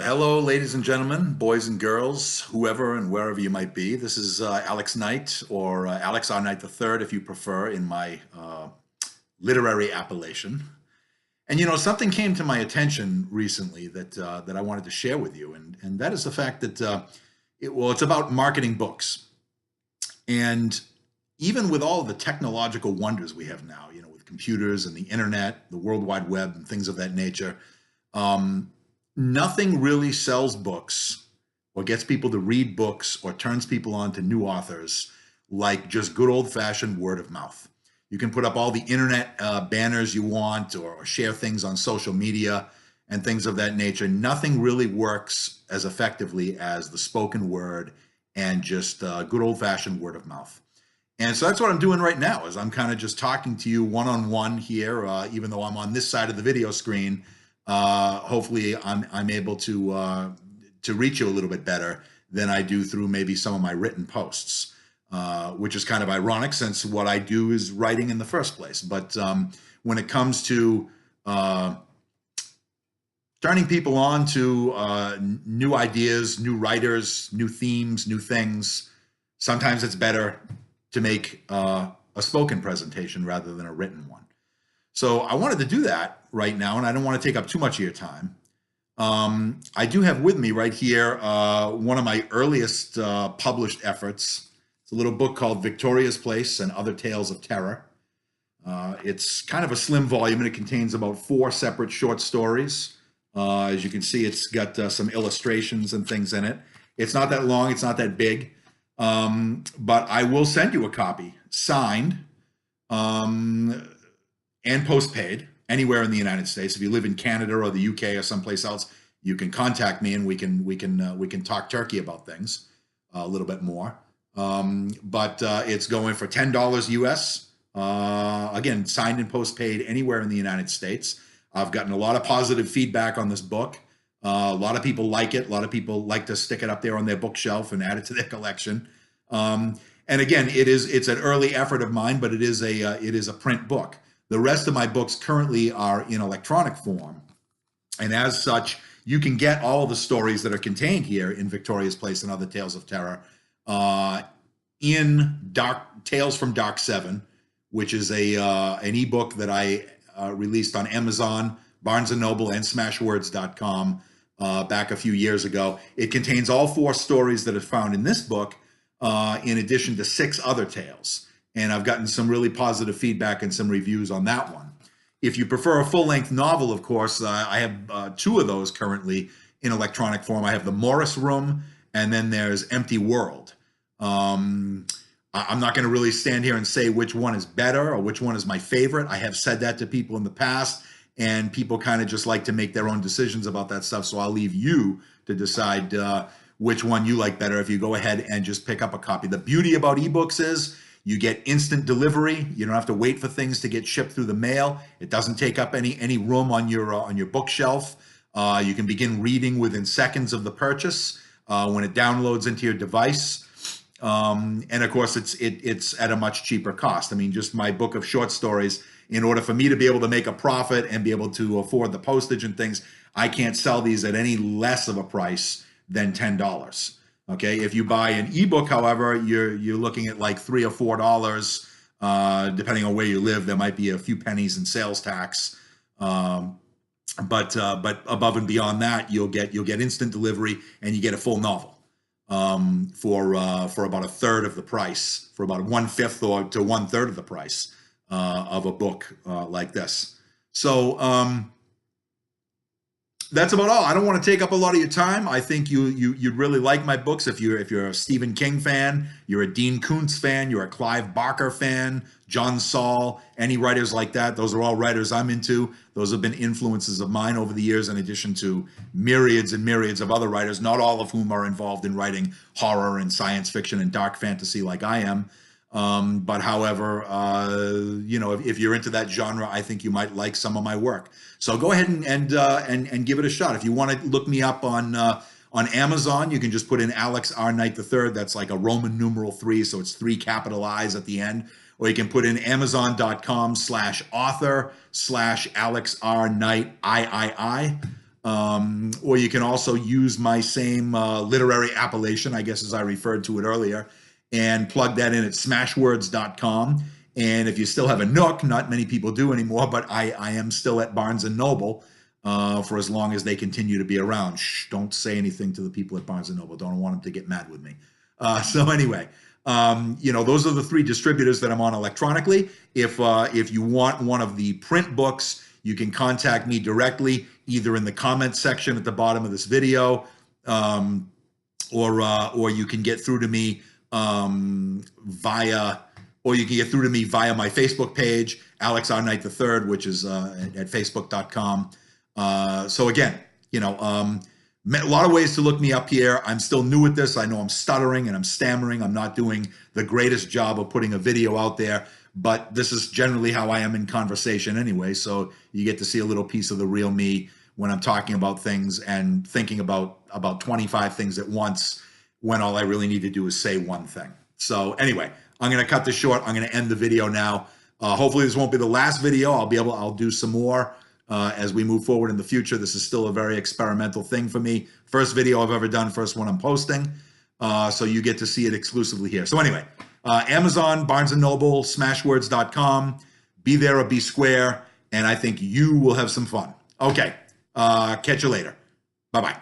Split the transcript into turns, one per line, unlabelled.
Hello, ladies and gentlemen, boys and girls, whoever and wherever you might be. This is Alex Knight, or Alex R. Knight III, if you prefer, in my literary appellation. And something came to my attention recently that I wanted to share with you, and that is the fact that it's about marketing books. And even with all of the technological wonders we have now, with computers and the internet, the World Wide Web, and things of that nature. Um, Nothing really sells books or gets people to read books or turns people on to new authors like just good old fashioned word of mouth. You can put up all the internet banners you want or share things on social media and things of that nature. Nothing really works as effectively as the spoken word and just good old fashioned word of mouth. And so that's what I'm doing right now is I'm kind of just talking to you one-on-one here, even though I'm on this side of the video screen. Hopefully I'm able to reach you a little bit better than I do through maybe some of my written posts, which is kind of ironic since what I do is writing in the first place. But when it comes to turning people on to new ideas, new writers, new themes, new things, sometimes it's better to make a spoken presentation rather than a written one. So I wanted to do that right now, and I don't want to take up too much of your time. I do have with me right here one of my earliest published efforts. It's a little book called Victoria's Place and Other Tales of Terror. It's kind of a slim volume, and it contains about 4 separate short stories. As you can see, it's got some illustrations and things in it. It's not that long. It's not that big. But I will send you a copy, signed, and postpaid anywhere in the United States. If you live in Canada or the UK or someplace else, you can contact me and we can talk turkey about things a little bit more. But it's going for $10 US. Again, signed and postpaid anywhere in the United States. I've gotten a lot of positive feedback on this book. A lot of people like it. A lot of people like to stick it up there on their bookshelf and add it to their collection. And again, it's an early effort of mine, but it is a print book. The rest of my books currently are in electronic form. And as such, you can get all the stories that are contained here in Victoria's Place and Other Tales of Terror in Tales from Dark 7, which is an ebook that I released on Amazon, Barnes & Noble, and Smashwords.com back a few years ago. It contains all 4 stories that are found in this book, in addition to 6 other tales. And I've gotten some really positive feedback and some reviews on that one. If you prefer a full-length novel, of course, I have 2 of those currently in electronic form. I have The Morris Room, and then there's Empty World. I'm not going to really stand here and say which one is better or which one is my favorite. I have said that to people in the past, and people kind of just like to make their own decisions about that stuff. So I'll leave you to decide which one you like better if you go ahead and just pick up a copy. The beauty about ebooks is you get instant delivery. You don't have to wait for things to get shipped through the mail. It doesn't take up any room on your bookshelf. You can begin reading within seconds of the purchase when it downloads into your device. And of course, it's at a much cheaper cost. I mean, just my book of short stories, in order for me to be able to make a profit and be able to afford the postage and things, I can't sell these at any less of a price than $10. Okay, if you buy an ebook, however, you're looking at like $3 or $4, depending on where you live. There might be a few pennies in sales tax, but above and beyond that, you'll get instant delivery and you get a full novel for about a third of the price, for about 1/5 or to 1/3 of the price of a book like this. So. That's about all. I don't want to take up a lot of your time. I think you'd really like my books if you're a Stephen King fan, you're a Dean Koontz fan, you're a Clive Barker fan, John Saul, any writers like that. Those are all writers I'm into. Those have been influences of mine over the years, in addition to myriads and myriads of other writers, not all of whom are involved in writing horror and science fiction and dark fantasy like I am. But however, if you're into that genre, I think you might like some of my work. So go ahead and give it a shot. If you want to look me up on Amazon, you can just put in Alex R. Knight III. That's like a Roman numeral 3, so it's 3 capital I's at the end. Or you can put in amazon.com/author/AlexRKnightIII. Or you can also use my same literary appellation, I guess, as I referred to it earlier, and plug that in at smashwords.com. And if you still have a Nook, not many people do anymore, but I am still at Barnes & Noble for as long as they continue to be around. Shh, don't say anything to the people at Barnes & Noble. Don't want them to get mad with me. So anyway, those are the 3 distributors that I'm on electronically. If you want one of the print books, you can contact me directly, either in the comment section at the bottom of this video, or you can get through to me via my Facebook page, AlexRKnightIII, which is at facebook.com. So again, a lot of ways to look me up here. I'm still new at this. I know I'm stuttering and I'm stammering. I'm not doing the greatest job of putting a video out there, but this is generally how I am in conversation anyway. So you get to see a little piece of the real me when I'm talking about things and thinking about 25 things at once, when all I really need to do is say one thing. So anyway, I'm going to cut this short. I'm going to end the video now. Hopefully this won't be the last video. I'll do some more as we move forward in the future. This is still a very experimental thing for me. First video I've ever done, first one I'm posting. So you get to see it exclusively here. So anyway, Amazon, Barnes & Noble, smashwords.com. Be there or be square. And I think you will have some fun. Okay. Catch you later. Bye-bye.